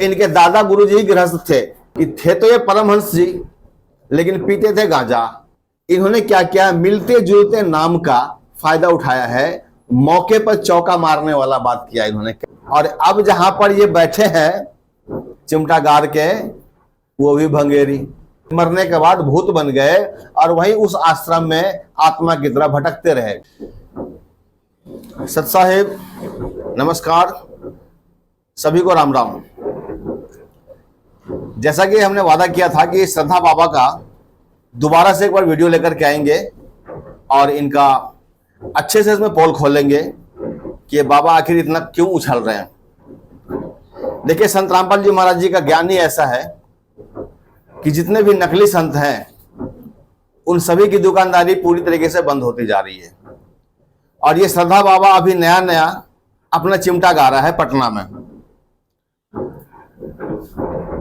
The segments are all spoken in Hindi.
इनके दादा गुरुजी ही गृहस्थ थे। थे तो ये परमहंस जी, लेकिन पीते थे गांजा। इन्होंने क्या किया, मिलते जुलते नाम का फायदा उठाया है, मौके पर चौका मारने वाला बात किया इन्होंने। और अब जहां पर ये बैठे हैं चिमटा गाड़ के, वो भी भंगेरी, मरने के बाद भूत बन गए और वहीं उस आश्रम में आत्मा की तरह भटकते रहे। सत साहेब नमस्कार, सभी को राम राम। जैसा कि हमने वादा किया था कि श्रद्धा बाबा का दोबारा से एक बार वीडियो लेकर के आएंगे और इनका अच्छे से इसमें पोल खोलेंगे कि बाबा आखिर इतना क्यों उछल रहे हैं। देखिए, संत रामपाल जी महाराज जी का ज्ञान ही ऐसा है कि जितने भी नकली संत हैं उन सभी की दुकानदारी पूरी तरीके से बंद होती जा रही है। और ये श्रद्धा बाबा अभी नया नया अपना चिमटा गा रहा है पटना में।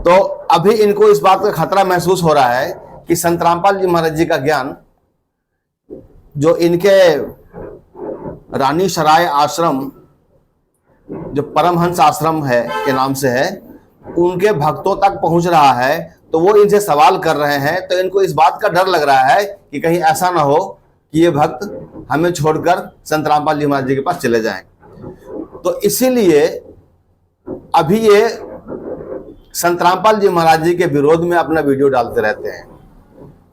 तो अभी इनको इस बात का खतरा महसूस हो रहा है कि संत रामपाल जी महाराज जी का ज्ञान, जो इनके रानी सराय आश्रम, जो परमहंस आश्रम है के नाम से है, उनके भक्तों तक पहुंच रहा है। तो वो इनसे सवाल कर रहे हैं, तो इनको इस बात का डर लग रहा है कि कहीं ऐसा ना हो कि ये भक्त हमें छोड़कर संत रामपाल जी महाराज जी के पास चले जाएं। तो इसीलिए अभी ये संत रामपाल जी महाराज जी के विरोध में अपना वीडियो डालते रहते हैं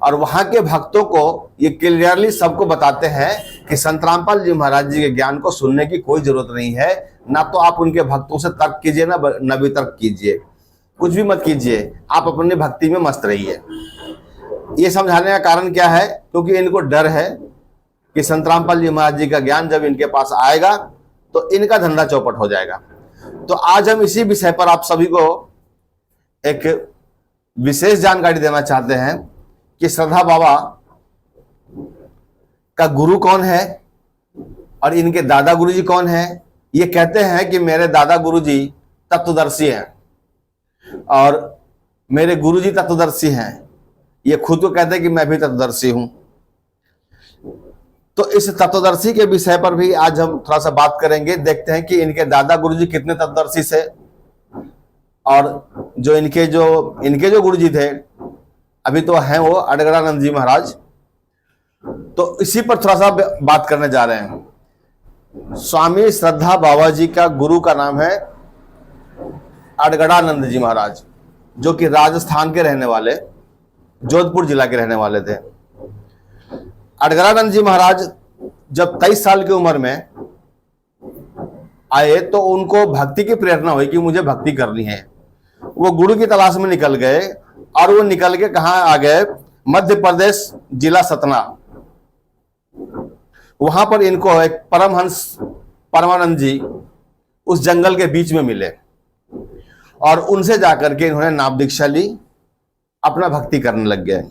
और वहां के भक्तों को ये क्लियरली सबको बताते हैं कि संत रामपाल जी महाराज जी के ज्ञान को सुनने की कोई जरूरत नहीं है। ना तो आप उनके भक्तों से तर्क कीजिए, ना वितर्क कीजिए, कुछ भी मत कीजिए, आप अपनी भक्ति में मस्त रहिए। ये समझाने का कारण क्या है? क्योंकि इनको डर है कि संत रामपाल जी महाराज जी का ज्ञान जब इनके पास आएगा तो इनका धंधा चौपट हो जाएगा। तो आज हम इसी विषय पर आप सभी को एक विशेष जानकारी देना चाहते हैं कि श्रद्धा बाबा का गुरु कौन है और इनके दादा गुरुजी कौन है। ये कहते हैं कि मेरे दादा गुरुजी तत्वदर्शी हैं और मेरे गुरुजी तत्वदर्शी हैं। ये खुद को कहते हैं कि मैं भी तत्वदर्शी हूं। तो इस तत्वदर्शी के विषय पर भी आज हम थोड़ा सा बात करेंगे। देखते हैं कि इनके दादा गुरुजी कितने तत्वदर्शी से, और जो इनके जो गुरुजी थे अभी तो हैं वो अडगड़ानंद जी महाराज। तो इसी पर थोड़ा सा बात करने जा रहे हैं। स्वामी श्रद्धा बाबा जी का गुरु का नाम है अडगड़ानंद जी महाराज, जो कि राजस्थान के रहने वाले, जोधपुर जिला के रहने वाले थे। अडगड़ानंद जी महाराज जब 23 साल की उम्र में आए तो उनको भक्ति की प्रेरणा हुई कि मुझे भक्ति करनी है। वो गुरु की तलाश में निकल गए और वो निकल के कहां आ गए, मध्य प्रदेश जिला सतना। वहां पर इनको एक परमहंस परमानंद जी उस जंगल के बीच में मिले और उनसे जाकर के इन्होंने नाम दीक्षा ली, अपना भक्ति करने लग गए।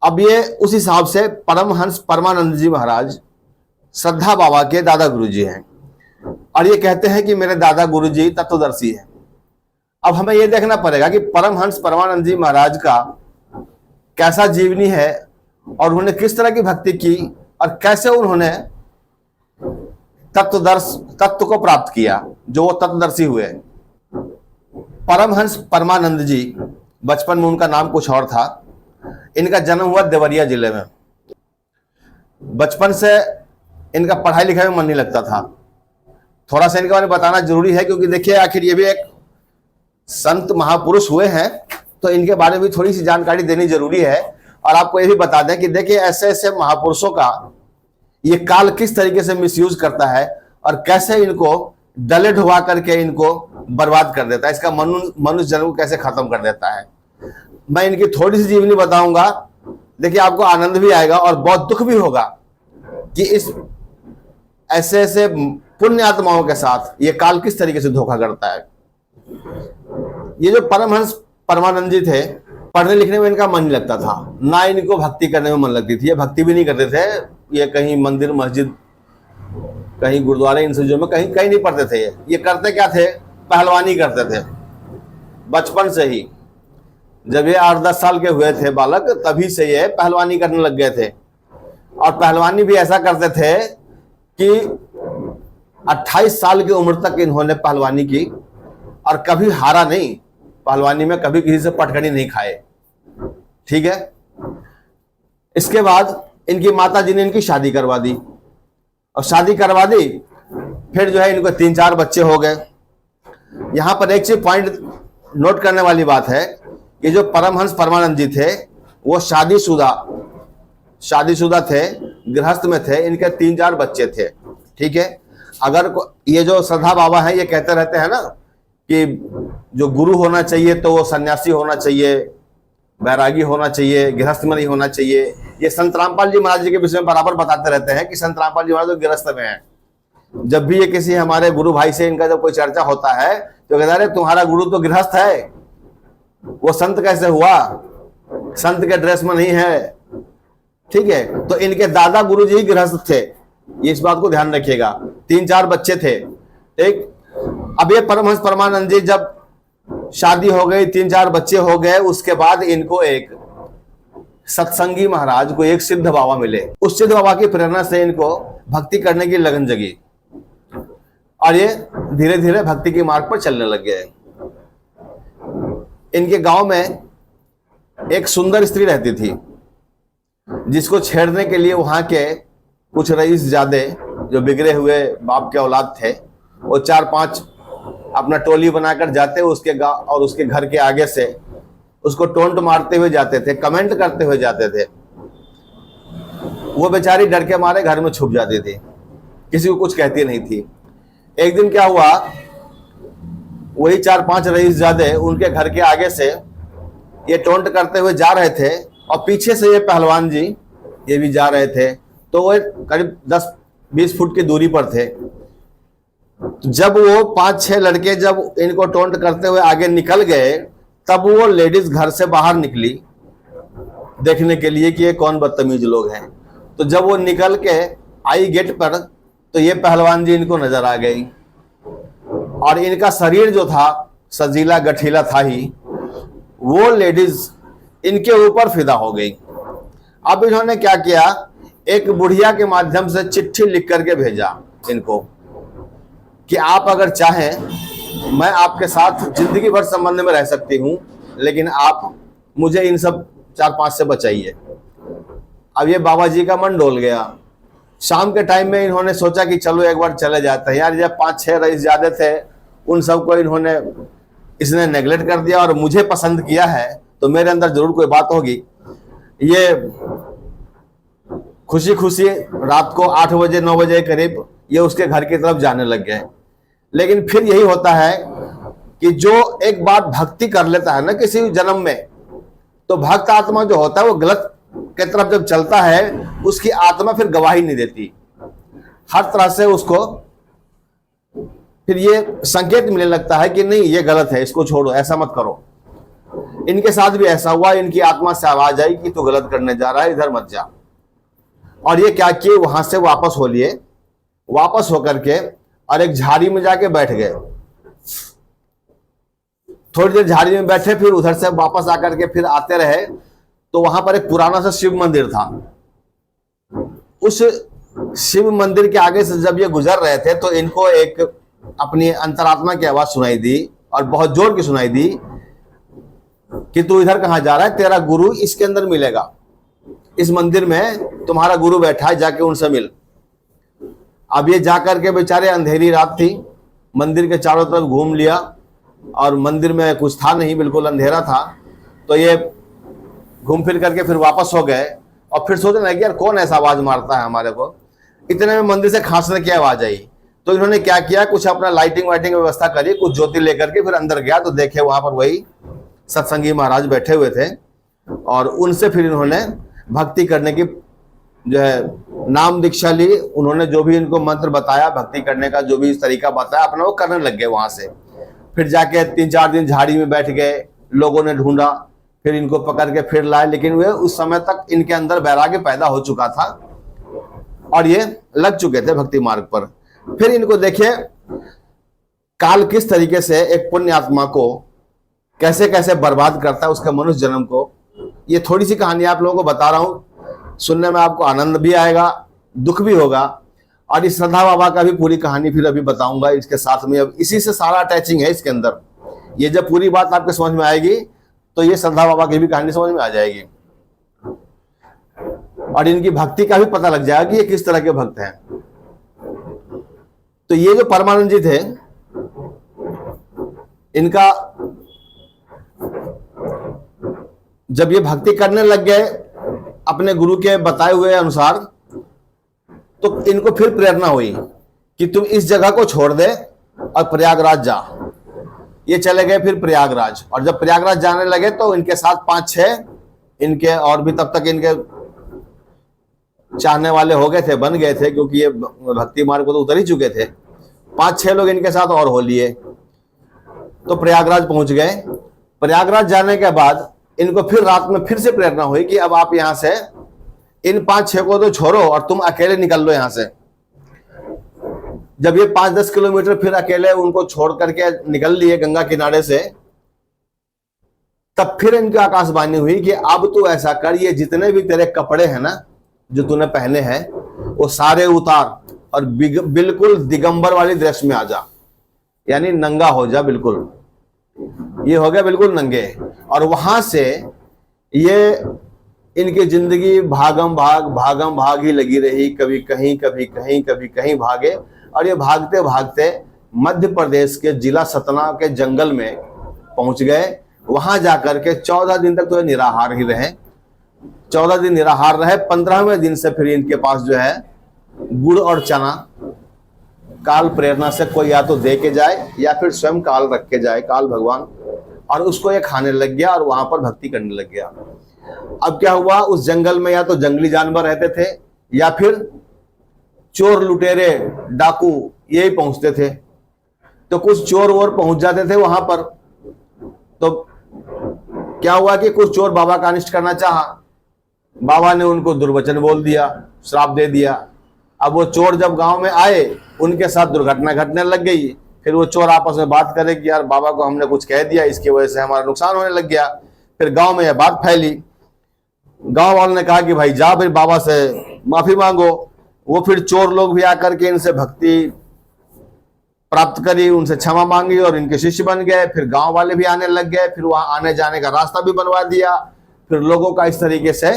अब ये उस हिसाब से परमहंस परमानंद जी महाराज श्रद्धा बाबा के दादा गुरुजी हैं और ये कहते हैं कि मेरे दादा गुरुजी तत्वदर्शी हैं। अब हमें यह देखना पड़ेगा कि परमहंस परमानंद जी महाराज का कैसा जीवनी है और उन्होंने किस तरह की भक्ति की और कैसे उन्होंने तत्व को प्राप्त किया, जो वो तत्वदर्शी हुए। परमहंस परमानंद जी, बचपन में उनका नाम कुछ और था। इनका जन्म हुआ देवरिया जिले में। बचपन से इनका पढ़ाई लिखाई में मन नहीं लगता था। थोड़ा सा इनके बारे में बताना जरूरी है क्योंकि देखिए आखिर ये भी एक संत महापुरुष हुए हैं, तो इनके बारे में भी थोड़ी सी जानकारी देनी जरूरी है। और आपको ये भी बता दें कि देखिए ऐसे ऐसे महापुरुषों का ये काल किस तरीके से मिसयूज करता है और कैसे इनको डले ढुआ करके इनको बर्बाद कर देता है, इसका मनुष्य जन्म को कैसे खत्म कर देता है। मैं इनकी थोड़ी सी जीवनी बताऊंगा, देखिए आपको आनंद भी आएगा और बहुत दुख भी होगा कि इस ऐसे ऐसे पुण्य आत्माओं के साथ ये काल किस तरीके से धोखा करता है। ये जो परमहंस परमानंद जी थे, पढ़ने लिखने में इनका मन नहीं लगता था, ना इनको भक्ति करने में मन लगती थी। ये भक्ति भी नहीं करते थे। ये कहीं मंदिर मस्जिद, कहीं गुरुद्वारे, इन चीजों में कहीं नहीं पढ़ते थे। ये करते क्या थे, पहलवानी करते थे बचपन से ही। जब ये 8-10 साल के हुए थे बालक, तभी से ये पहलवानी करने लग गए थे। और पहलवानी भी ऐसा करते थे कि 28 साल की उम्र तक इन्होंने पहलवानी की और कभी हारा नहीं पहलवानी में, कभी किसी से पटखनी नहीं खाए। ठीक है। इसके बाद इनकी माता जी ने इनकी शादी करवा दी, और शादी करवा दी, फिर जो है इनको 3-4 बच्चे हो गए। यहां पर एक चीज पॉइंट नोट करने वाली बात है कि जो परमहंस परमानंद जी थे वो शादीशुदा थे, गृहस्थ में थे, इनके 3-4 बच्चे थे। ठीक है। अगर ये जो श्रद्धा बाबा हैं ये कहते रहते हैं ना कि जो गुरु होना चाहिए तो वो सन्यासी होना चाहिए, बैरागी होना चाहिए, गृहस्थ में नहीं होना चाहिए। ये संत रामपाल जी महाराज जी के विषय में बराबर बताते रहते हैं कि संत रामपाल जी महाराज तो गृहस्थ में हैं। जब भी ये किसी हमारे गुरु भाई से इनका जब कोई चर्चा होता है तो कहता है तुम्हारा गुरु तो गृहस्थ है, वो संत कैसे हुआ, संत के ड्रेस में नहीं है। ठीक है। तो इनके दादा गुरु जी गृहस्थ थे, ये इस बात को ध्यान रखिएगा। 3-4 बच्चे थे। ठीक। अब ये परमहंस परमानंद जी जब शादी हो गई, 3-4 बच्चे हो गए, उसके बाद इनको एक सत्संगी महाराज को एक सिद्ध बाबा मिले। उस सिद्ध बाबा की प्रेरणा से इनको भक्ति करने की लगन जगी और ये धीरे धीरे भक्ति के मार्ग पर चलने लग गए। इनके गांव में एक सुंदर स्त्री रहती थी जिसको छेड़ने के लिए वहां के कुछ रईस जादे जो बिगड़े हुए बाप के औलाद थे वो 4-5 अपना टोली बनाकर जाते उसके गांव और उसके घर के आगे से उसको टोंट मारते हुए जाते थे, कमेंट करते हुए जाते थे। वो बेचारी डर के मारे घर में छुप जाती थी, किसी को कुछ कहती नहीं थी। एक दिन क्या हुआ, वही 4-5 रईस जादे उनके घर के आगे से ये टोंट करते हुए जा रहे थे और पीछे से ये पहलवान जी ये भी जा रहे थे। तो वो करीब 10-20 फुट की दूरी पर थे। जब वो 5-6 लड़के जब इनको टोंट करते हुए आगे निकल गए तब वो लेडीज घर से बाहर निकली देखने के लिए कि ये कौन बदतमीज लोग हैं। तो जब वो निकल के आई गेट पर तो ये पहलवान जी इनको नजर आ गई और इनका शरीर जो था सजीला गठीला था ही, वो लेडीज इनके ऊपर फिदा हो गई। अब इन्होंने क्या किया, एक बुढ़िया के माध्यम से चिट्ठी लिख करके भेजा इनको कि आप अगर चाहें मैं आपके साथ जिंदगी भर संबंध में रह सकती हूं, लेकिन आप मुझे इन सब 4-5 से बचाइए। अब ये बाबा जी का मन डोल गया। शाम के टाइम में इन्होंने सोचा कि चलो एक बार चले जाते हैं। यार जब 5-6 रईस ज्यादा थे उन सबको इसने नेगलेक्ट कर दिया और मुझे पसंद किया है तो मेरे अंदर जरूर कोई बात होगी। ये खुशी खुशी रात को 8 बजे 9 बजे करीब ये उसके घर की तरफ जाने लग गए। लेकिन फिर यही होता है कि जो एक बात भक्ति कर लेता है ना किसी जन्म में, तो भक्त आत्मा जो होता है वो गलत की तरफ जब चलता है उसकी आत्मा फिर गवाही नहीं देती। हर तरह से उसको फिर ये संकेत मिलने लगता है कि नहीं ये गलत है, इसको छोड़ो, ऐसा मत करो। इनके साथ भी ऐसा हुआ। इनकी आत्मा से आवाज आई कि तू गलत करने जा रहा है, इधर मत जा। और ये क्या किए, वहां से वापस हो लिए, वापस होकर के और एक झाड़ी में जाके बैठ गए। थोड़ी देर झाड़ी में बैठे, फिर उधर से वापस आकर के फिर आते रहे तो वहां पर एक पुराना सा शिव मंदिर था। उस शिव मंदिर के आगे से जब ये गुजर रहे थे तो इनको एक अपनी अंतरात्मा की आवाज सुनाई दी और बहुत जोर की सुनाई दी कि तू इधर कहां जा रहा है, तेरा गुरु इसके अंदर मिलेगा, इस मंदिर में तुम्हारा गुरु बैठा है, जाके उनसे मिल। अब ये जाकर के बेचारे, अंधेरी रात थी, मंदिर के चारों तरफ घूम लिया और मंदिर में कुछ था नहीं, बिल्कुल अंधेरा था। तो ये घूम फिर करके फिर वापस हो गए और फिर सोचने लगे यार कौन ऐसा आवाज मारता है हमारे को। इतने में मंदिर से खांसने की आवाज आई। तो इन्होंने क्या किया, कुछ अपना लाइटिंग वाइटिंग व्यवस्था करी, कुछ ज्योति लेकर के फिर अंदर गया तो देखे वहां पर वही सत्संगी महाराज बैठे हुए थे और उनसे फिर इन्होंने भक्ति करने की जो है नाम दीक्षा ली। उन्होंने जो भी इनको मंत्र बताया भक्ति करने का, जो भी तरीका बताया अपना वो करने लग गए। वहां से फिर जाके 3-4 दिन झाड़ी में बैठ गए, लोगों ने ढूंढा, फिर इनको पकड़ के फिर लाए, लेकिन वे उस समय तक इनके अंदर वैराग्य पैदा हो चुका था और ये लग चुके थे भक्ति मार्ग पर। फिर इनको देखिए काल किस तरीके से एक पुण्य आत्मा को कैसे कैसे बर्बाद करता है, उसके मनुष्य जन्म को। ये थोड़ी सी कहानी आप लोगों को बता रहा हूं, सुनने में आपको आनंद भी आएगा, दुख भी होगा। और इस श्रद्धा बाबा का भी पूरी कहानी फिर अभी बताऊंगा इसके साथ में। अब इसी से सारा अटैचिंग है इसके अंदर। ये जब पूरी बात आपके समझ में आएगी तो ये श्रद्धा बाबा की भी कहानी समझ में आ जाएगी और इनकी भक्ति का भी पता लग जाएगा कि ये किस तरह के भक्त हैं। तो ये जो परमानंद जी थे, इनका जब ये भक्ति करने लग गए अपने गुरु के बताए हुए अनुसार, तो इनको फिर प्रेरणा हुई कि तुम इस जगह को छोड़ दे और प्रयागराज जा। ये चले गए फिर प्रयागराज, और जब प्रयागराज जाने लगे तो इनके साथ 5-6 इनके और भी तब तक इनके चाहने वाले हो गए थे, बन गए थे, क्योंकि ये भक्ति मार्ग को तो उतर ही चुके थे। 5-6 लोग इनके साथ और हो लिए, तो प्रयागराज पहुंच गए। प्रयागराज जाने के बाद इनको फिर रात में फिर से प्रेरणा हुई कि अब आप यहां से इन 5-6 को तो छोड़ो और तुम अकेले निकल लो यहां से। जब ये 5-10 किलोमीटर फिर अकेले उनको छोड़ करके निकल लिए गंगा किनारे से, तब फिर इनकी आकाशवाणी हुई कि अब तू ऐसा कर, ये जितने भी तेरे कपड़े हैं ना जो तूने पहने हैं वो सारे उतार और बिल्कुल दिगंबर वाली ड्रेस में आ जा, यानी नंगा हो जा बिल्कुल। ये हो गया बिल्कुल नंगे। और वहां से ये इनकी जिंदगी भागम भाग ही लगी रही, कभी कहीं कभी कहीं कभी कहीं भागे, और ये भागते भागते मध्य प्रदेश के जिला सतना के जंगल में पहुंच गए। वहां जाकर के 14 दिन तक तो ये निराहार ही रहे। 14 दिन निराहार रहे। 15वें दिन से फिर इनके पास जो है गुड़ और चना काल प्रेरणा से कोई या तो दे के जाए या फिर स्वयं काल रख के जाए, काल भगवान, और उसको ये खाने लग गया और वहां पर भक्ति करने लग गया। अब क्या हुआ, उस जंगल में या तो जंगली जानवर रहते थे या फिर चोर लुटेरे डाकू यही पहुंचते थे। तो कुछ चोर वोर पहुंच जाते थे वहां पर। तो क्या हुआ कि कुछ चोर बाबा का अनिष्ट करना चाहा, बाबा ने उनको दुर्वचन बोल दिया, श्राप दे दिया। अब वो चोर जब गांव में आए उनके साथ दुर्घटना घटने लग गई। फिर वो चोर आपस में बात करे कि यार बाबा को हमने कुछ कह दिया, इसकी वजह से हमारा नुकसान होने लग गया। फिर गांव में यह बात फैली। गांव वालों ने कहा कि भाई जा फिर बाबा से माफी मांगो। वो फिर चोर लोग भी आकर के इनसे भक्ति प्राप्त करी, उनसे क्षमा मांगी और इनके शिष्य बन गए। फिर गांव वाले भी आने लग गए, फिर वहां आने जाने का रास्ता भी बनवा दिया। फिर लोगों का इस तरीके से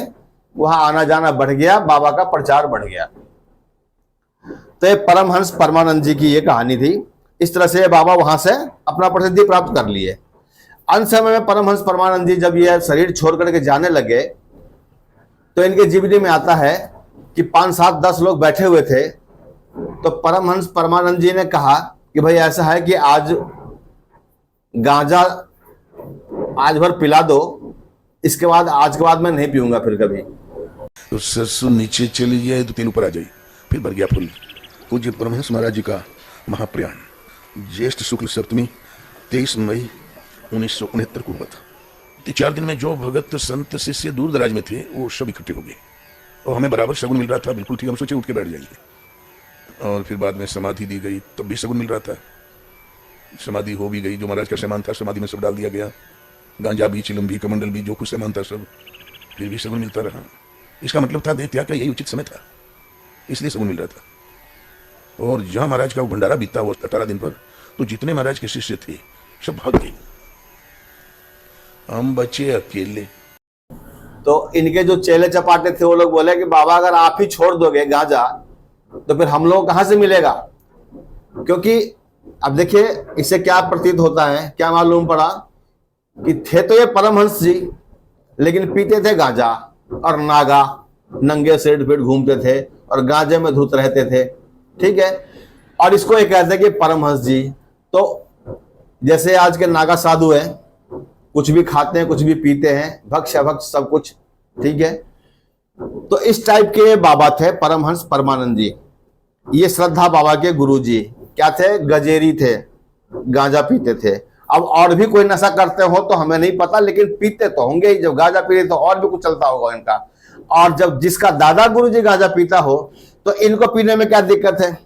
वहां आना जाना बढ़ गया, बाबा का प्रचार बढ़ गया। तो ये परमहंस परमानंद जी की ये कहानी थी। इस तरह से बाबा वहां से अपना प्रसिद्धि प्राप्त कर लिए। अंत समय में परमहंस परमानंद जी जब ये शरीर छोड़ करके जाने लगे तो इनके जीवनी में आता है कि 5-7-10 लोग बैठे हुए थे। तो परमहंस परमानंद जी ने कहा कि भाई ऐसा है कि आज गांजा आज भर पिला दो, इसके बाद आज के बाद मैं नहीं पीऊंगा फिर कभी। तो सरसों नीचे चली जाए तो तीन ऊपर आ जाए, फिर भर गया फुल। पूज्य परमहंस महाराज जी का महाप्रयाण ज्येष्ठ शुक्ल सप्तमी 23 मई 1969 को हुआ था। 4 दिन में जो भगत संत शिष्य दूर दराज में थे वो सब इकट्ठे हो गए और हमें बराबर शगुन मिल रहा था। बिल्कुल ठीक, हम सोचे उठ के बैठ जाएंगे। और फिर बाद में समाधि दी गई तब भी शगुन मिल रहा था। समाधि हो भी गई, जो महाराज का सामान था समाधि में सब डाल दिया गया, गांजा भी, चिलम भी, कमंडल भी, जो कुछ सामान था सब, फिर भी शगुन मिलता रहा। इसका मतलब था देह त्याग का यही उचित समय था, इसलिए शगुन मिल रहा था। और जहां महाराज का वो भंडारा बीता वो 18 दिन पर, तो जितने महाराज के शिष्य थे सब भाग गए, हम बचे अकेले। तो इनके जो चेले चपाटे थे वो लोग बोले कि बाबा अगर आप ही छोड़ दोगे गांजा तो फिर हम लोग कहां से मिलेगा। क्योंकि अब देखिए इससे क्या प्रतीत होता है, क्या मालूम पड़ा कि थे तो ये परमहंस जी लेकिन पीते थे गांजा और नागा, नंगे सेठ पेट घूमते थे और गांजे में धुत रहते थे। ठीक है, और इसको ये कहते हैं कि परमहंस जी। तो जैसे आज के नागा साधु हैं, कुछ भी खाते हैं, कुछ भी पीते हैं, भक्ष अभक्ष सब कुछ। ठीक है, तो इस टाइप के बाबा थे परमहंस परमानंद जी। ये श्रद्धा बाबा के गुरु जी क्या थे, गजेरी थे, गांजा पीते थे। अब और भी कोई नशा करते हो तो हमें नहीं पता, लेकिन पीते तो होंगे ही। जब गांजा पी रहे तो और भी कुछ चलता होगा इनका। और जब जिसका दादा गुरु जी गांजा पीता हो तो इनको पीने में क्या दिक्कत है,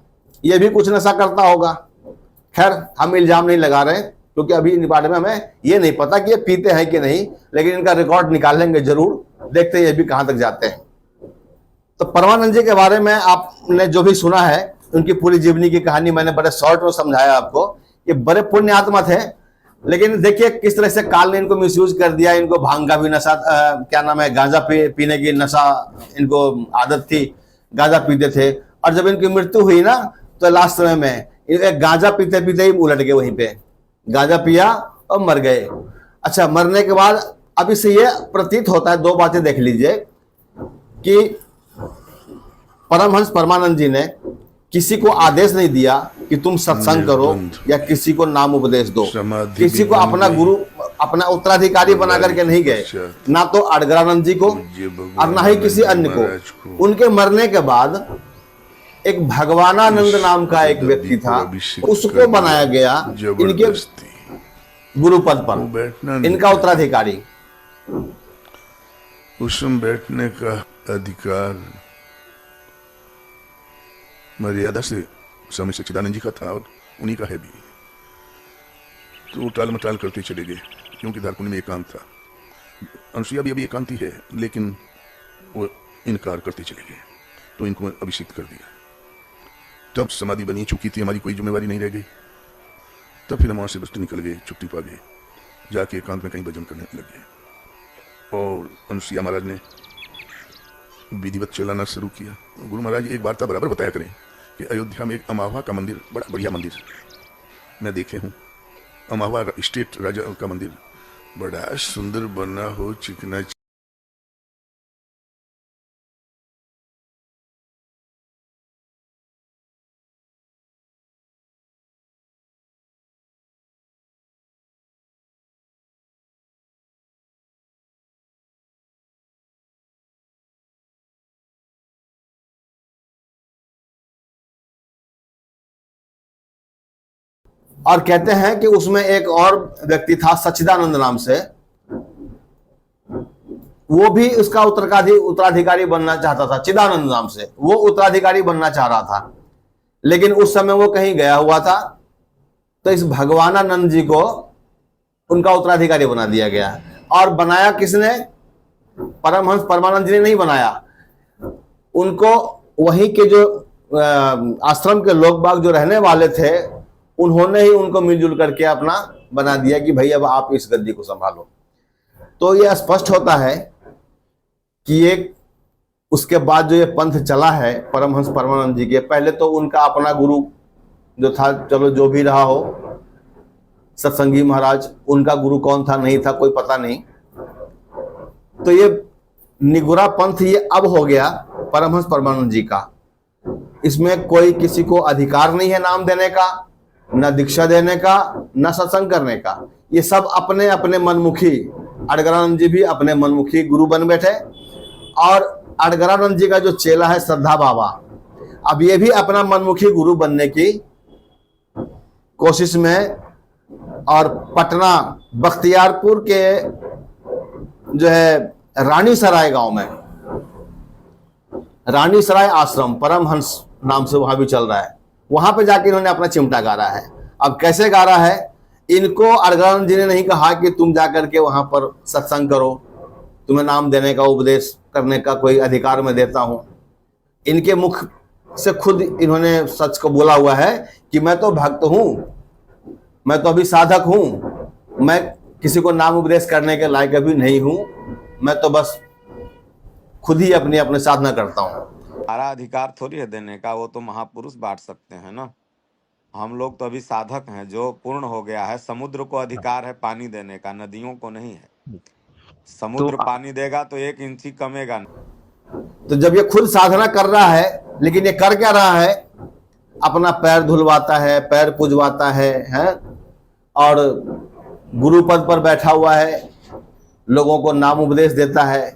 ये भी कुछ नशा करता होगा। खैर हम इल्जाम नहीं लगा रहे क्योंकि अभी इन बारे में हमें ये नहीं पता कि ये पीते हैं कि नहीं, लेकिन इनका रिकॉर्ड निकालेंगे जरूर, देखते हैं ये भी कहां तक जाते हैं। तो परमानंद जी के बारे में आपने जो भी सुना है, उनकी पूरी जीवनी की कहानी मैंने बड़े शॉर्ट में समझाया आपको। ये बड़े पुण्य आत्मा थे, लेकिन देखिए किस तरह से काल ने इनको मिसयूज कर दिया। इनको भांग का भी नशा, क्या नाम है, गांजा पीने की नशा इनको आदत थी, गांजा पीते थे। और जब इनकी मृत्यु हुई ना, तो लास्ट समय में एक गांजा पीते पीते ही उलट गए वहीं पे, गांजा पिया और मर गए। अच्छा, मरने के बाद अब इससे ये प्रतीत होता है, दो बातें देख लीजिए कि परमहंस परमानंद जी ने किसी को आदेश नहीं दिया कि तुम सत्संग करो या किसी को नाम उपदेश दो, किसी को अपना गुरु, अपना उत्तराधिकारी बना करके नहीं गए, ना तो अडगरानंद जी को और ना ही किसी अन्य को। उनके मरने के बाद एक भगवानानंद नाम का एक व्यक्ति था, उसको बनाया गया इनके गुरु पद पर, इनका उत्तराधिकारी। उसमें बैठने का अधिकार मर्यादा से स्वामी सच्चिदानंद जी का था और उन्हीं का है भी। तो टाल मटाल करते चले गए, क्योंकि दारकुंड में एकांत था। अनुसुईया भी अभी एकांती है, लेकिन वो इनकार करते चले गए, तो इनको अभिषेक कर दिया। तब समाधि बनी चुकी थी, हमारी कोई जिम्मेवारी नहीं रह गई। तब फिर हम वहां से बस निकल गए, छुट्टी पा गए, जाके एकांत में कहीं भजन करने लगे। और अनुसुईया महाराज ने विधिवत चलाना शुरू किया। गुरु महाराज एक वार्ता बराबर बताया करें कि अयोध्या में एक अमावा का मंदिर, बड़ा बढ़िया मंदिर मैं देखे हूँ। अमावा स्टेट राजा का मंदिर बड़ा सुंदर बना हो, चिकना। और कहते हैं कि उसमें एक और व्यक्ति था सच्चिदानंद नाम से, वो भी उसका उत्तराधिकारी बनना चाहता था। चिदानंद नाम से वो उत्तराधिकारी बनना चाह रहा था, लेकिन उस समय वो कहीं गया हुआ था, तो इस भगवानानंद जी को उनका उत्तराधिकारी बना दिया गया। और बनाया किसने? परमहंस परमानंद जी ने नहीं बनाया, उनको वहीं के जो आश्रम के लोग बाग जो रहने वाले थे, उन्होंने ही उनको मिलजुल करके अपना बना दिया कि भाई अब आप इस गद्दी को संभालो। तो ये स्पष्ट होता है कि ये उसके बाद जो ये पंथ चला है परमहंस परमानंद जी के, पहले तो उनका अपना गुरु जो था, चलो जो भी रहा हो, सत्संगी महाराज, उनका गुरु कौन था नहीं था कोई पता नहीं। तो ये निगुरा पंथ ये अब हो गया परमहंस परमानंद जी का। इसमें कोई किसी को अधिकार नहीं है नाम देने का, न दीक्षा देने का, न सत्संग करने का। ये सब अपने अपने मनमुखी, अडगरानंद जी भी अपने मनमुखी गुरु बन बैठे, और अडगरानंद जी का जो चेला है श्रद्धा बाबा, अब ये भी अपना मनमुखी गुरु बनने की कोशिश में। और पटना बख्तियारपुर के जो है रानी सराय गांव में, रानी सराय आश्रम परमहंस नाम से वहां भी चल रहा है, वहां पे जाके इन्होंने अपना चिमटा गाड़ा है। अब कैसे गाड़ा है? इनको अडगरानंद जी ने नहीं कहा कि तुम जाकर के वहां पर सत्संग करो, तुम्हें नाम देने का उपदेश करने का कोई अधिकार मैं देता हूं। इनके मुख से खुद इन्होंने सच को बोला हुआ है कि मैं तो भक्त हूं, मैं तो अभी साधक हूं, मैं किसी को नाम उपदेश करने के लायक अभी नहीं हूं, मैं तो बस खुद ही अपनी अपने साधना करता हूं। हमारा अधिकार थोड़ी है देने का, वो तो महापुरुष बांट सकते हैं ना। हम लोग तो अभी साधक हैं, जो पूर्ण हो गया है। समुद्र को अधिकार है पानी देने का, नदियों को नहीं है। समुद्र पानी देगा तो 1 इंच ही कमेगा नहीं। तो जब ये खुद साधना कर रहा है, लेकिन ये कर क्या रहा है? अपना पैर धुलवाता है, पैर पुजवाता है, और गुरु पद पर बैठा हुआ है, लोगों को नाम उपदेश देता है,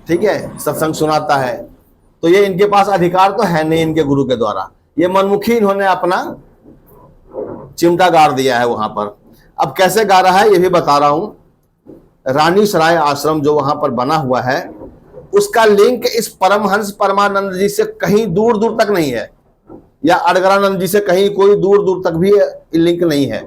ठीक है, सत्संग सुनाता है। तो ये इनके पास अधिकार तो है नहीं इनके गुरु के द्वारा। ये मनमुखी इन्होंने अपना चिमटा गाड़ दिया है वहां पर। अब कैसे गाड़ा है ये भी बता रहा हूं। रानी सराय आश्रम जो वहां पर बना हुआ है, उसका लिंक इस परमहंस परमानंद जी से कहीं दूर दूर तक नहीं है, या अडगरानंद जी से कहीं कोई दूर दूर तक भी लिंक नहीं है।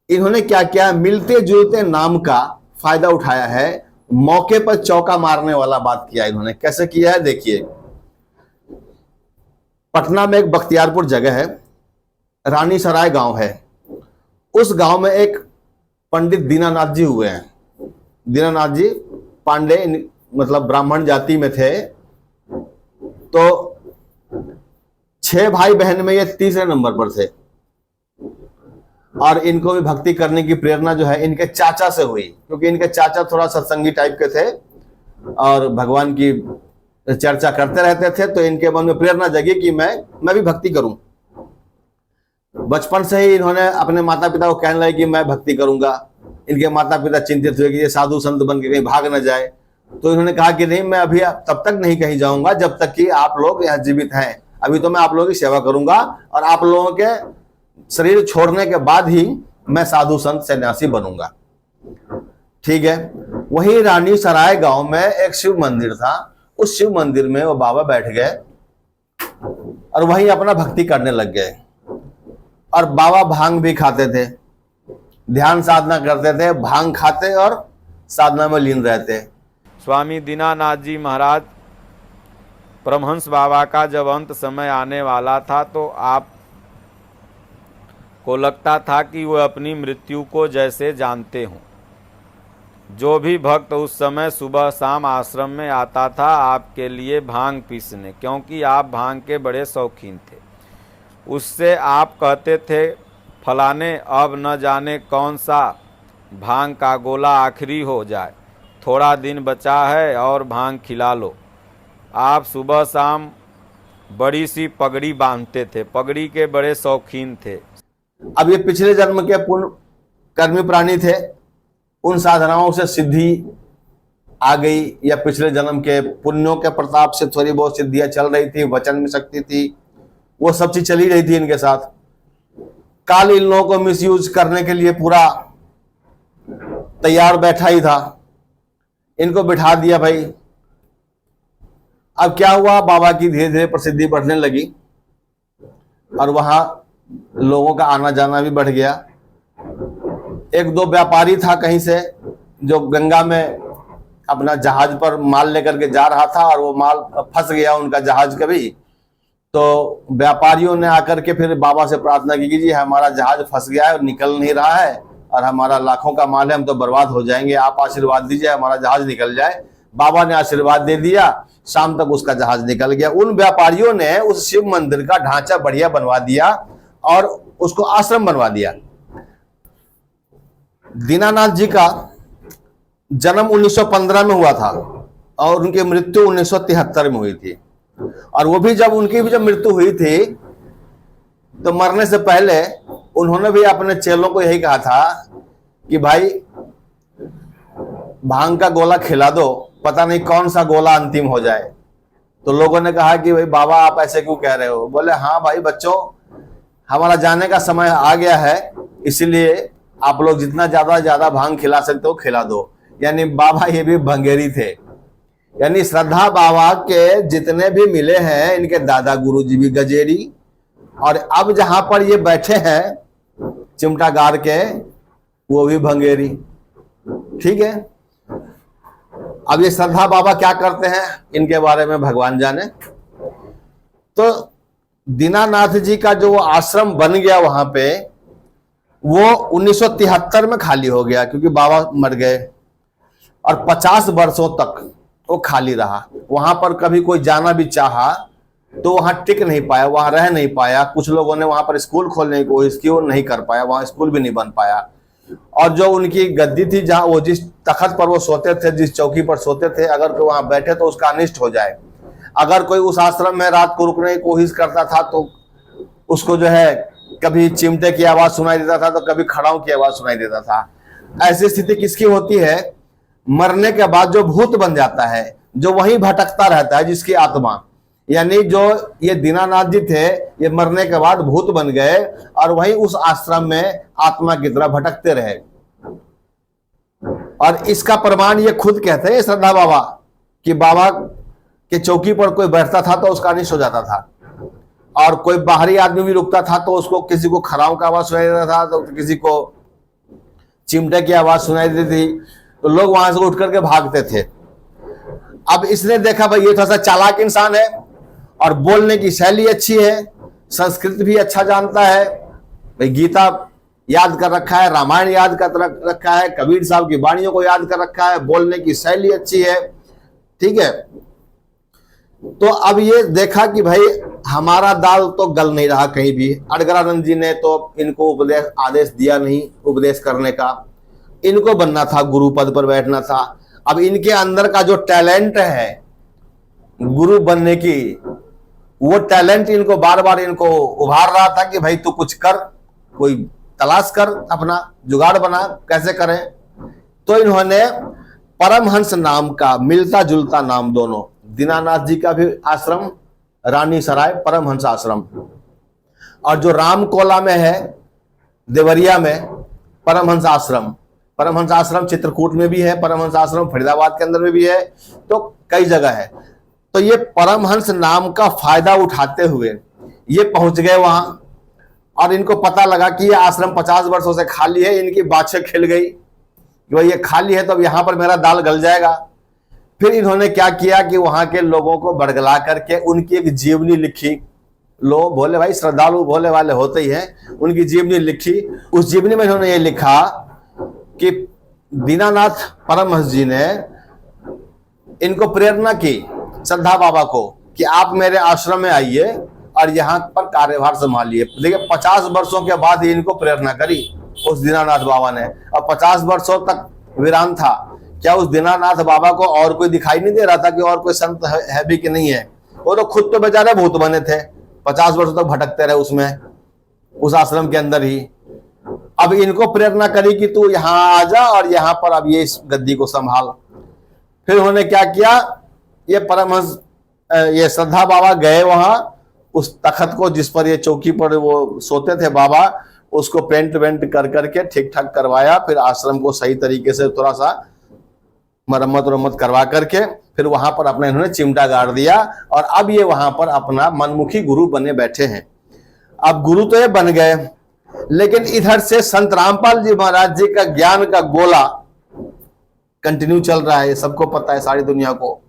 इन्होंने क्या किया? मिलते जुलते नाम का फायदा उठाया है, मौके पर चौका मारने वाला बात किया इन्होंने। कैसे किया है देखिए। पटना में एक बख्तियारपुर जगह है, रानी सराय गांव है, उस गांव में एक पंडित दीनानाथ जी हुए हैं। दीनानाथ जी पांडे मतलब ब्राह्मण जाति में थे। तो 6 भाई बहन में ये तीसरे नंबर पर थे। और इनको भी भक्ति करने की प्रेरणा जो है इनके चाचा से हुई, क्योंकि इनके चाचा थोड़ा सत्संगी टाइप के थे और भगवान की चर्चा करते रहते थे। तो इनके मन में प्रेरणा जगी कि मैं भी भक्ति करूं। बचपन से ही इन्होंने अपने माता पिता को कहने लगे कि मैं भक्ति करूंगा। इनके माता पिता चिंतित हुए कि ये साधु संत बन के कहीं भाग न जाए। तो इन्होंने कहा कि नहीं, मैं अभी तब तक नहीं कहीं जाऊंगा जब तक कि आप लोग यहाँ जीवित हैं। अभी तो मैं आप लोगों की सेवा करूंगा और आप लोगों के शरीर छोड़ने के बाद ही मैं साधु संत सन्यासी बनूंगा। ठीक है। वहीं रानी सराय गांव में एक शिव मंदिर था। उस शिव मंदिर में वो बाबा बैठ गए और वहीं अपना भक्ति करने लग गए। और बाबा भांग भी खाते थे, ध्यान साधना करते थे, भांग खाते और साधना में लीन रहते। स्वामी दीनानाथ जी महाराज परमहंस बाबा का जब अंत समय आने वाला था तो आप को लगता था कि वह अपनी मृत्यु को जैसे जानते हों। जो भी भक्त उस समय सुबह शाम आश्रम में आता था आपके लिए भांग पीसने, क्योंकि आप भांग के बड़े शौकीन थे। उससे आप कहते थे, फलाने अब न जाने कौन सा भांग का गोला आखिरी हो जाए, थोड़ा दिन बचा है और भांग खिला लो। आप सुबह शाम बड़ी सी पगड़ी बांधते थे, पगड़ी के बड़े शौकीन थे। अब ये पिछले जन्म के पुण्य कर्मी प्राणी थे, उन साधनाओं से सिद्धि आ गई या पिछले जन्म के पुण्यों के प्रताप से थोड़ी बहुत सिद्धियां चल रही थी, वचन में शक्ति थी, वो सब चीज चली रही थी इनके साथ। काल इन लोगों को मिसयूज करने के लिए पूरा तैयार बैठा ही था। इनको बिठा दिया भाई। अब क्या हुआ, बाबा की धीरे धीरे प्रसिद्धि बढ़ने लगी और वहां लोगों का आना जाना भी बढ़ गया। एक दो व्यापारी था कहीं से जो गंगा में अपना जहाज पर माल लेकर के जा रहा था और वो माल फंस गया उनका जहाज कभी। तो व्यापारियों ने आकर के फिर बाबा से प्रार्थना की कि जी हमारा जहाज फंस गया है और निकल नहीं रहा है और हमारा लाखों का माल है, हम तो बर्बाद हो जाएंगे, आप आशीर्वाद दीजिए हमारा जहाज निकल जाए। बाबा ने आशीर्वाद दे दिया, शाम तक उसका जहाज निकल गया। उन व्यापारियों ने उस शिव मंदिर का ढांचा बढ़िया बनवा दिया और उसको आश्रम बनवा दिया। दीनानाथ जी का जन्म 1915 में हुआ था और उनकी मृत्यु 1973 में हुई थी। और वो भी जब उनकी भी जब मृत्यु हुई थी तो मरने से पहले उन्होंने भी अपने चेलों को यही कहा था कि भाई भांग का गोला खिला दो, पता नहीं कौन सा गोला अंतिम हो जाए। तो लोगों ने कहा कि भाई बाबा आप ऐसे क्यों कह रहे हो? बोले हाँ भाई बच्चों, हमारा जाने का समय आ गया है, इसलिए आप लोग जितना ज्यादा भांग खिला सकते हो खिला दो। यानी बाबा ये भी भंगेरी थे। यानी श्रद्धा बाबा के जितने भी मिले हैं, इनके दादा गुरु जी भी गजेरी, और अब जहां पर ये बैठे हैं चिमटा गाड़ के, वो भी भंगेरी। ठीक है। अब ये श्रद्धा बाबा क्या करते हैं इनके बारे में भगवान जाने। तो दीनानाथ जी का जो आश्रम बन गया वहां पे, वो 1973 में खाली हो गया क्योंकि बाबा मर गए और 50 वर्षों तक वो खाली रहा। वहां पर कभी कोई जाना भी चाहा तो वहां टिक नहीं पाया, वहां रह नहीं पाया। कुछ लोगों ने वहां पर स्कूल खोलने की कोशिश की, वो नहीं कर पाया, वहां स्कूल भी नहीं बन पाया। और जो उनकी गद्दी थी, जहां वो जिस तख्त पर वो सोते थे, जिस चौकी पर सोते थे, अगर कोई वहां बैठे तो उसका अनिष्ट हो जाए। अगर कोई उस आश्रम में रात को रुकने की कोशिश करता था तो उसको जो है कभी चिमटे की आवाज सुनाई देता था तो कभी खड़ाओं की आवाज सुनाई देता था। ऐसी स्थिति किसकी होती है? मरने के बाद जो भूत बन जाता है, जो वहीं भटकता रहता है, जिसकी आत्मा, यानी जो ये दीनानाथ जी थे, ये मरने के बाद भूत बन गए और वहीं उस आश्रम में आत्मा की तरह भटकते रहे। और इसका प्रमाण ये खुद कहते हैं श्रद्धा बाबा कि बाबा के चौकी पर कोई बैठता था तो उसका अनिष्ट हो जाता था, और कोई बाहरी आदमी भी रुकता था तो उसको किसी को खड़ाओं का आवाज सुनाई देता था तो किसी को चिमटे की आवाज सुनाई देती थी, तो लोग वहां से उठ करके भागते थे। अब इसने देखा भाई ये थोड़ा सा चालाक इंसान है और बोलने की शैली अच्छी है, संस्कृत भी अच्छा जानता है, भाई गीता याद कर रखा है, रामायण याद कर रखा है, कबीर साहब की वाणियों को याद कर रखा है, बोलने की शैली अच्छी है, ठीक है। तो अब ये देखा कि भाई हमारा दाल तो गल नहीं रहा कहीं भी। अडगरानंद जी ने तो इनको आदेश दिया नहीं उपदेश करने का, इनको बनना था, गुरु पद पर बैठना था। अब इनके अंदर का जो टैलेंट है गुरु बनने की, वो टैलेंट इनको बार बार इनको उभार रहा था कि भाई तू कुछ कर, कोई तलाश कर, अपना जुगाड़ बना, कैसे करें। तो इन्होंने परमहंस नाम का मिलता जुलता नाम, दोनों, दीनानाथ जी का भी आश्रम रानी सराय परमहंस आश्रम, और जो रामकोला में है देवरिया में परमहंस आश्रम, परमहंस आश्रम चित्रकूट में भी है, परमहंस आश्रम फरीदाबाद के अंदर में भी है, तो कई जगह है। तो ये परमहंस नाम का फायदा उठाते हुए ये पहुंच गए वहां, और इनको पता लगा कि ये आश्रम 50 वर्षों से खाली है। इनकी बाछे खिल गई कि भाई ये खाली है तो अब यहां पर मेरा दाल गल जाएगा। फिर इन्होंने क्या किया कि वहां के लोगों को बरगला करके उनकी एक जीवनी लिखी। लो भोले भाई श्रद्धालु भोले वाले होते ही हैं, उनकी जीवनी लिखी। उस जीवनी में इन्होंने ये लिखा कि दीनानाथ परमहंस जी ने इनको प्रेरणा की, श्रद्धा बाबा को, कि आप मेरे आश्रम में आइए और यहाँ पर कार्यभार संभालिए। देखिए 50 वर्षों के बाद ही इनको प्रेरणा करी उस दीनानाथ बाबा ने। अब 50 वर्षों तक वीरान था, क्या उस दीनानाथ बाबा को और कोई दिखाई नहीं दे रहा था कि और कोई संत है भी कि नहीं है? वो तो खुद तो बेचारे भूत बने थे, 50 वर्षों तक भटकते रहे उसमें, उस आश्रम के अंदर ही। अब इनको प्रेरणा करी कि तू यहाँ आ जा और यहाँ पर अब ये इस गद्दी को संभाल। फिर उन्होंने क्या किया, ये परमहंस ये श्रद्धा बाबा गए वहां, उस तखत को जिस पर ये चौकी पर वो सोते थे बाबा, उसको पेंट वेंट कर करके ठीक ठाक करवाया। फिर आश्रम को सही तरीके से थोड़ा सा मरम्मत करवा करके फिर वहां पर अपना इन्होंने चिमटा गाड़ दिया, और अब ये वहां पर अपना मनमुखी गुरु बने बैठे हैं। अब गुरु तो ये बन गए, लेकिन इधर से संत रामपाल जी महाराज जी का ज्ञान का गोला कंटिन्यू चल रहा है, ये सबको पता है, सारी दुनिया को।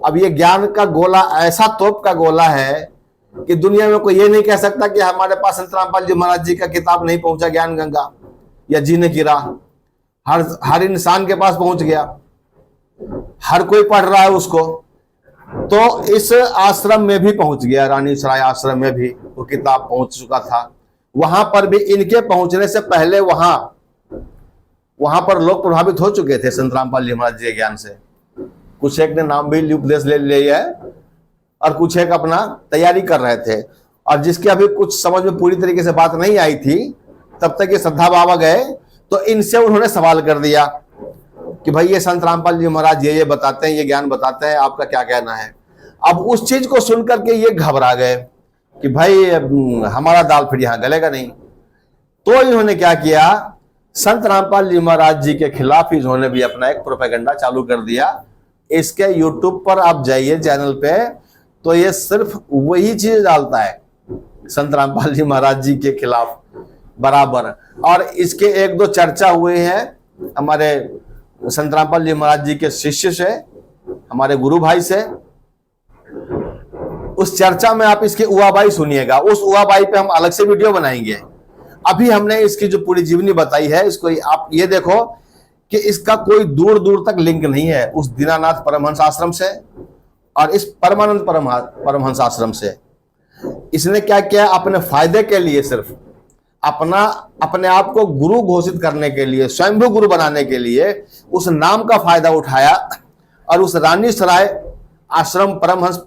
अब ये ज्ञान का गोला ऐसा तोप का गोला है कि दुनिया में कोई ये नहीं कह सकता कि हमारे पास संत रामपाल जी महाराज जी का किताब नहीं पहुंचा, ज्ञान गंगा या जीने की राह। हर इंसान के पास पहुंच गया, हर कोई पढ़ रहा है उसको। तो इस आश्रम में भी पहुंच गया, रानी सराय आश्रम में भी वो किताब पहुंच चुका था। वहां पर भी इनके पहुंचने से पहले वहां पर लोग प्रभावित हो चुके थे संत रामपाल जी महाराज जी के ज्ञान से। कुछ एक ने नाम भी उपदेश ले लिया है, और कुछ एक अपना तैयारी कर रहे थे। और जिसके अभी कुछ समझ में पूरी तरीके से बात नहीं आई थी, तब तक ये श्रद्धा बाबा गए तो इनसे उन्होंने सवाल कर दिया कि भाई ये संत रामपाल जी महाराज ये बताते हैं, ये ज्ञान बताते हैं, आपका क्या कहना है। अब उस चीज को सुन करके ये घबरा गए कि भाई हमारा दाल फिर यहां गलेगा नहीं। तो इन्होंने क्या किया, संत रामपाल जी महाराज जी के खिलाफ इन्होंने भी अपना एक प्रोपेगेंडा चालू कर दिया। इसके यूट्यूब पर आप जाइए चैनल पे, तो ये सिर्फ वही चीज डालता है संत रामपाल जी महाराज जी के खिलाफ बराबर। और इसके एक दो चर्चा हुए हैं हमारे संत रामपाल जी महाराज जी के शिष्य से, हमारे गुरु भाई से। उस चर्चा में आप इसकी उआबाई सुनिएगा, उस उआबाई पे हम अलग से वीडियो बनाएंगे। अभी हमने इसकी जो पूरी जीवनी बताई है, इसको आप ये देखो कि इसका कोई दूर दूर तक लिंक नहीं है उस दीनानाथ परमहंस आश्रम से और इस परमानंद परमहंस आश्रम से। इसने क्या किया, अपने फायदे के लिए, सिर्फ अपने आप को गुरु घोषित करने के लिए, स्वयंभू गुरु बनाने के लिए उस नाम का फायदा उठाया और उस रानी सराय आश्रम परमहंस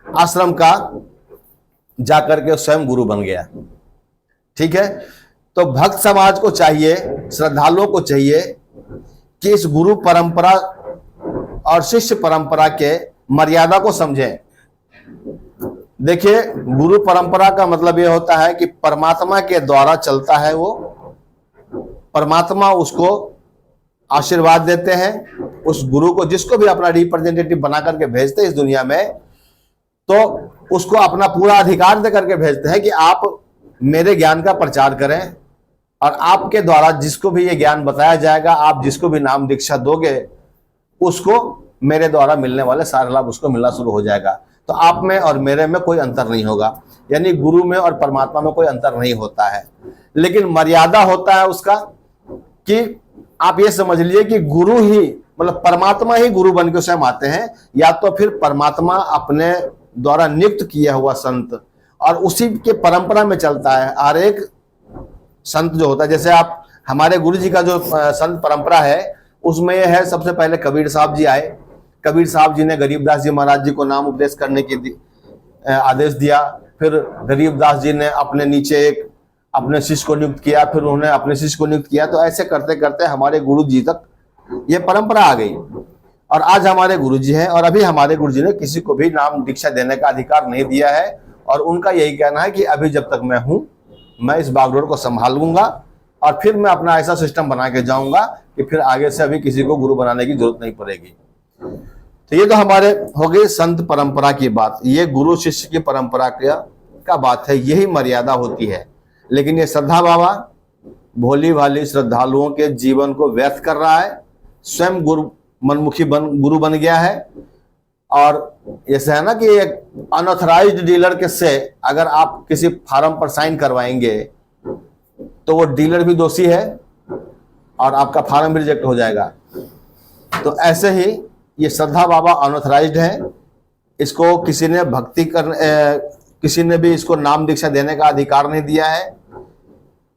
आश्रम का जाकर के स्वयं गुरु बन गया। ठीक है, तो भक्त समाज को चाहिए, श्रद्धालुओं को चाहिए कि इस गुरु परंपरा और शिष्य परंपरा के मर्यादा को समझें। देखिए, गुरु परंपरा का मतलब यह होता है कि परमात्मा के द्वारा चलता है वो, परमात्मा उसको आशीर्वाद देते हैं। उस गुरु को, जिसको भी अपना रिप्रेजेंटेटिव बना करके भेजते हैं इस दुनिया में, तो उसको अपना पूरा अधिकार दे करके भेजते हैं कि आप मेरे ज्ञान का प्रचार करें, और आपके द्वारा जिसको भी ये ज्ञान बताया जाएगा, आप जिसको भी नाम दीक्षा दोगे, उसको मेरे द्वारा मिलने वाले सारे लाभ उसको मिलना शुरू हो जाएगा। तो आप में और मेरे में कोई अंतर नहीं होगा, यानी गुरु में और परमात्मा में कोई अंतर नहीं होता है। लेकिन मर्यादा होता है उसका कि आप ये समझ लीजिए कि गुरु ही मतलब परमात्मा ही गुरु बन के स्वयं आते हैं, या तो फिर परमात्मा अपने द्वारा नियुक्त किया हुआ संत और उसी के परंपरा में चलता है। हर एक संत जो होता है, जैसे आप हमारे गुरु जी का जो संत परंपरा है उसमें यह है, सबसे पहले कबीर साहब जी आए। कबीर साहब जी ने गरीबदास जी महाराज जी को नाम उपदेश करने की आदेश दिया। फिर गरीबदास जी ने अपने नीचे एक अपने शिष्य को नियुक्त किया, फिर उन्होंने अपने शिष्य को नियुक्त किया। तो ऐसे करते करते हमारे गुरु जी तक ये परंपरा आ गई और आज हमारे गुरु जी हैं। और अभी हमारे गुरु जी ने किसी को भी नाम दीक्षा देने का अधिकार नहीं दिया है और उनका यही कहना है कि अभी जब तक मैं हूं, मैं इस बागडोर को संभालूंगा और फिर मैं अपना ऐसा सिस्टम बना के जाऊंगा कि फिर आगे से अभी किसी को गुरु बनाने की जरूरत नहीं पड़ेगी। तो ये तो हमारे हो गई संत परंपरा की बात, ये गुरु शिष्य की परंपरा का बात है, यही मर्यादा होती है। लेकिन ये श्रद्धा बाबा भोली भाली श्रद्धालुओं के जीवन को व्यर्थ कर रहा है, स्वयं मनमुखी गुरु बन गया है। और ऐसा है ना कि एक अनऑथराइज्ड डीलर के से अगर आप किसी फार्म पर साइन करवाएंगे तो वो डीलर भी दोषी है और आपका फार्म भी रिजेक्ट हो जाएगा। तो ऐसे ही ये श्रद्धा बाबा अनऑथराइज्ड है, इसको किसी ने किसी ने भी इसको नाम दीक्षा देने का अधिकार नहीं दिया है।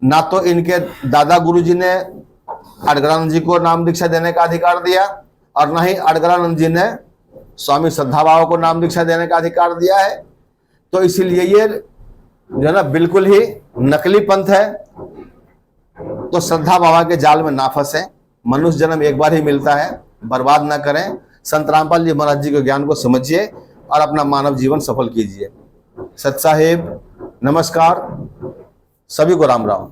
ना तो इनके दादा गुरुजी ने अडगरानंद जी को नाम दीक्षा देने का अधिकार दिया और ना ही अडगरानंद जी ने स्वामी श्रद्धा बाबा को नाम दीक्षा देने का अधिकार दिया है। तो इसीलिए ये जो है ना बिल्कुल ही नकली पंथ है। तो श्रद्धा बाबा के जाल में ना फंसे, मनुष्य जन्म एक बार ही मिलता है, बर्बाद ना करें। संत रामपाल जी महाराज जी के ज्ञान को समझिए और अपना मानव जीवन सफल कीजिए। सत साहिब नमस्कार, सभी को राम राम।